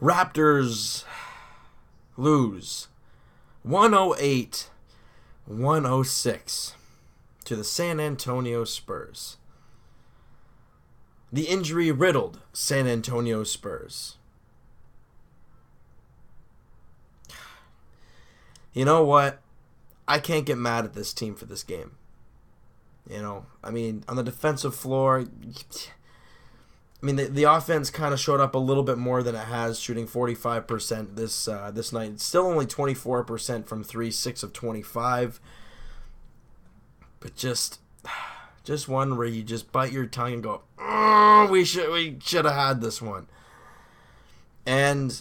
Raptors lose 108-106 to the San Antonio Spurs. The injury-riddled San Antonio Spurs. You know what? I can't get mad at this team for this game. On the defensive floor, the offense kind of showed up a little bit more than it has, shooting 45% this night. It's still only 24% from 3, 6 of 25. But just one where you just bite your tongue and go, "Oh, we should have had this one." And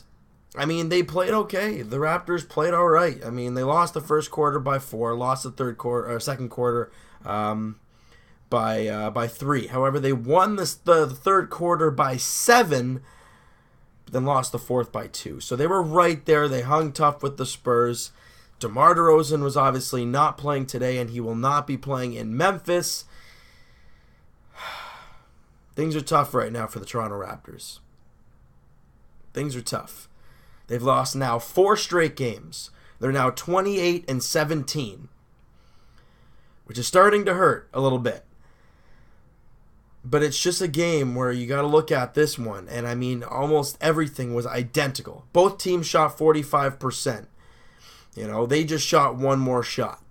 they played okay. The Raptors played all right. They lost the first quarter by 4, lost the second quarter by 3. However, they won the third quarter by 7, but then lost the fourth by 2. So they were right there. They hung tough with the Spurs. DeMar DeRozan was obviously not playing today, and he will not be playing in Memphis. Things are tough right now for the Toronto Raptors. Things are tough. They've lost now 4 straight games. They're now 28-17, which is starting to hurt a little bit. But it's just a game where you got to look at this one, and almost everything was identical. Both teams shot 45%. They just shot one more shot.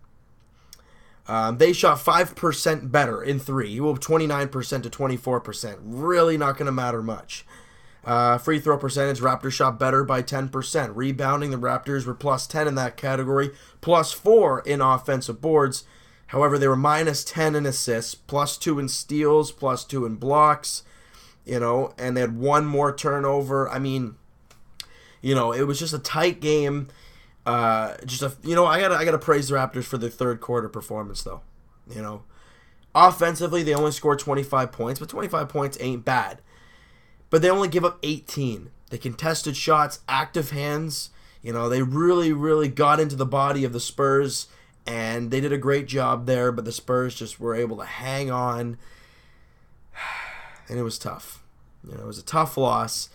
They shot 5% better in 3. 29% to 24%. Really not going to matter much. Free throw percentage, Raptors shot better by 10%. Rebounding, the Raptors were plus 10 in that category, plus 4 in offensive boards. However, they were minus 10 in assists, plus 2 in steals, plus 2 in blocks, and they had one more turnover. It was just a tight game. I gotta praise the Raptors for their third quarter performance, though. Offensively, they only scored 25 points, but 25 points ain't bad. But they only give up 18. They contested shots, active hands. They really, really got into the body of the Spurs, and they did a great job there, but the Spurs just were able to hang on, and it was tough. It was a tough loss,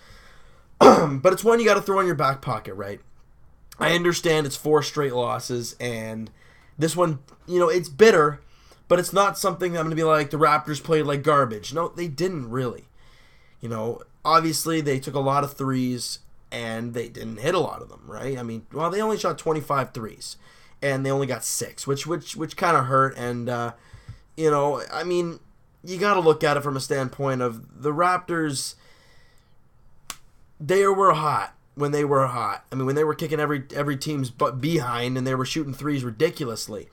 but it's one you got to throw in your back pocket, right? I understand it's 4 straight losses, and this one, it's bitter, but it's not something that I'm going to be like, the Raptors played like garbage. No, they didn't really. Obviously they took a lot of threes, and they didn't hit a lot of them, right? They only shot 25 threes, and they only got 6, which kind of hurt, and, you got to look at it from a standpoint of the Raptors, they were hot. When they were hot. When they were kicking every team's butt behind, and they were shooting threes ridiculously.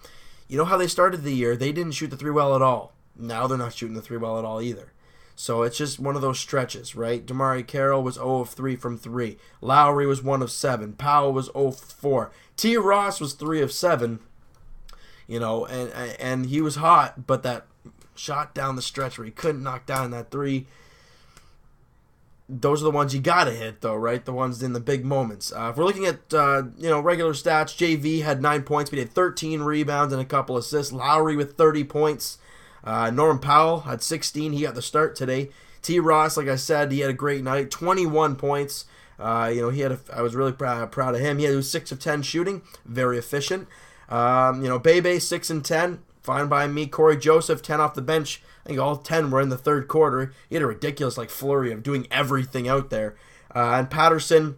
You know how they started the year? They didn't shoot the 3 well at all. Now they're not shooting the 3 well at all either. So it's just one of those stretches, right? DeMar Carroll was 0 of 3 from 3. Lowry was 1 of 7. Powell was 0 of 4. T. Ross was 3 of 7. And he was hot, but that shot down the stretch where he couldn't knock down that 3, those are the ones you got to hit, though, right? The ones in the big moments. If we're looking at, regular stats, JV had 9 points, but he had 13 rebounds and a couple assists. Lowry with 30 points. Norman Powell had 16. He got the start today. T. Ross, like I said, he had a great night. 21 points. I was really proud of him. He had 6 of 10 shooting. Very efficient. Bebe, 6 and 10. Fine by me. Corey Joseph, 10 off the bench. I think all 10 were in the third quarter. He had a ridiculous flurry of doing everything out there. And Patterson,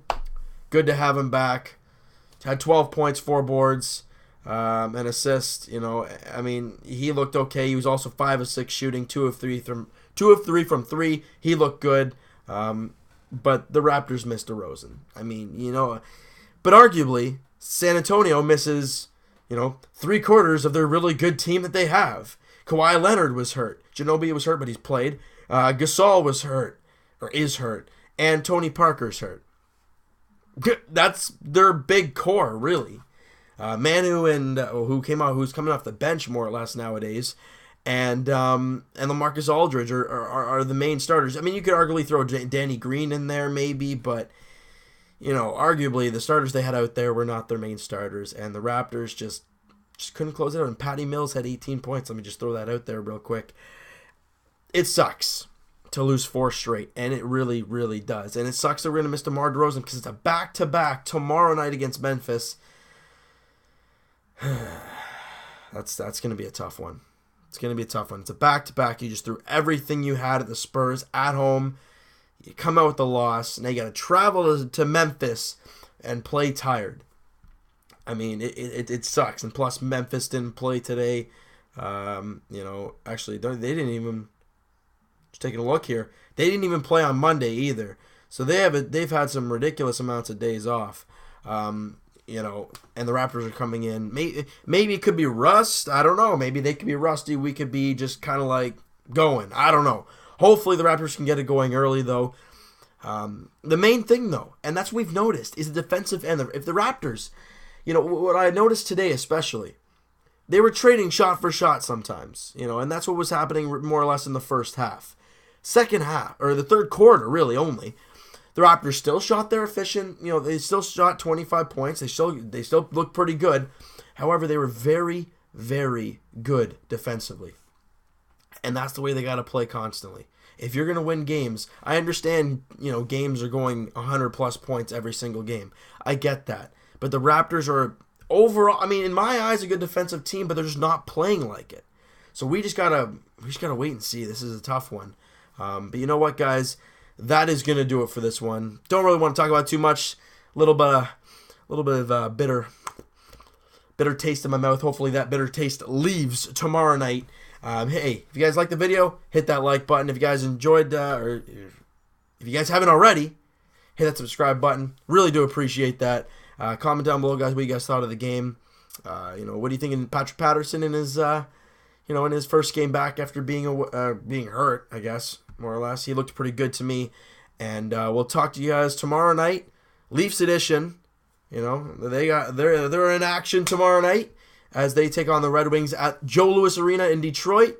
good to have him back. Had 12 points, 4 boards, an assist. He looked okay. He was also 5 of 6 shooting, 2 of 3 from 3. He looked good. But the Raptors missed DeRozan. But arguably, San Antonio misses, 3/4 of their really good team that they have. Kawhi Leonard was hurt. Ginobili was hurt, but he's played. Gasol was hurt, or is hurt. And Tony Parker's hurt. That's their big core, really. Manu and who's coming off the bench more or less nowadays, and LaMarcus Aldridge are the main starters. You could arguably throw Danny Green in there maybe, but arguably the starters they had out there were not their main starters, and the Raptors just couldn't close it out. And Patty Mills had 18 points. Let me just throw that out there real quick. It sucks to lose 4 straight, and it really, really does. And it sucks that we're going to miss DeMar DeRozan because it's a back-to-back tomorrow night against Memphis. That's going to be a tough one. It's going to be a tough one. It's a back-to-back. You just threw everything you had at the Spurs at home. You come out with the loss. Now you got to travel to Memphis and play tired. I mean, it sucks. And plus, Memphis didn't play today. Actually, they didn't even. Just taking a look here, they didn't even play on Monday either. So they've had some ridiculous amounts of days off. And the Raptors are coming in. Maybe it could be rust. I don't know. Maybe they could be rusty. We could be just kind of like going. I don't know. Hopefully the Raptors can get it going early, though. The main thing, though, and that's what we've noticed, is the defensive end. If the Raptors, what I noticed today especially, they were trading shot for shot sometimes, and that's what was happening more or less in the first half. Second half, or the third quarter, really, only. The Raptors still shot their efficient, they still shot 25 points. They still looked pretty good. However, they were very, very good defensively. And that's the way they got to play constantly. If you're going to win games, I understand, games are going 100-plus points every single game. I get that. But the Raptors are overall, in my eyes, a good defensive team, but they're just not playing like it. So we just gotta wait and see. This is a tough one. But you know what, guys? That is gonna do it for this one. Don't really want to talk about it too much. A little bit of bitter taste in my mouth. Hopefully that bitter taste leaves tomorrow night. Hey, if you guys like the video, hit that like button. If you guys enjoyed, or if you guys haven't already, hit that subscribe button. Really do appreciate that. Comment down below, guys, what you guys thought of the game. What do you think of Patrick Patterson in his, in his first game back after being hurt, I guess, more or less. He looked pretty good to me. And we'll talk to you guys tomorrow night. Leafs edition. They're in action tomorrow night as they take on the Red Wings at Joe Louis Arena in Detroit.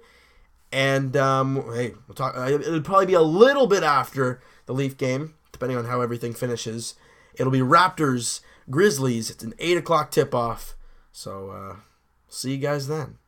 And we'll talk. It'll probably be a little bit after the Leaf game, depending on how everything finishes. It'll be Raptors Grizzlies. It's an 8 o'clock tip-off. So, see you guys then.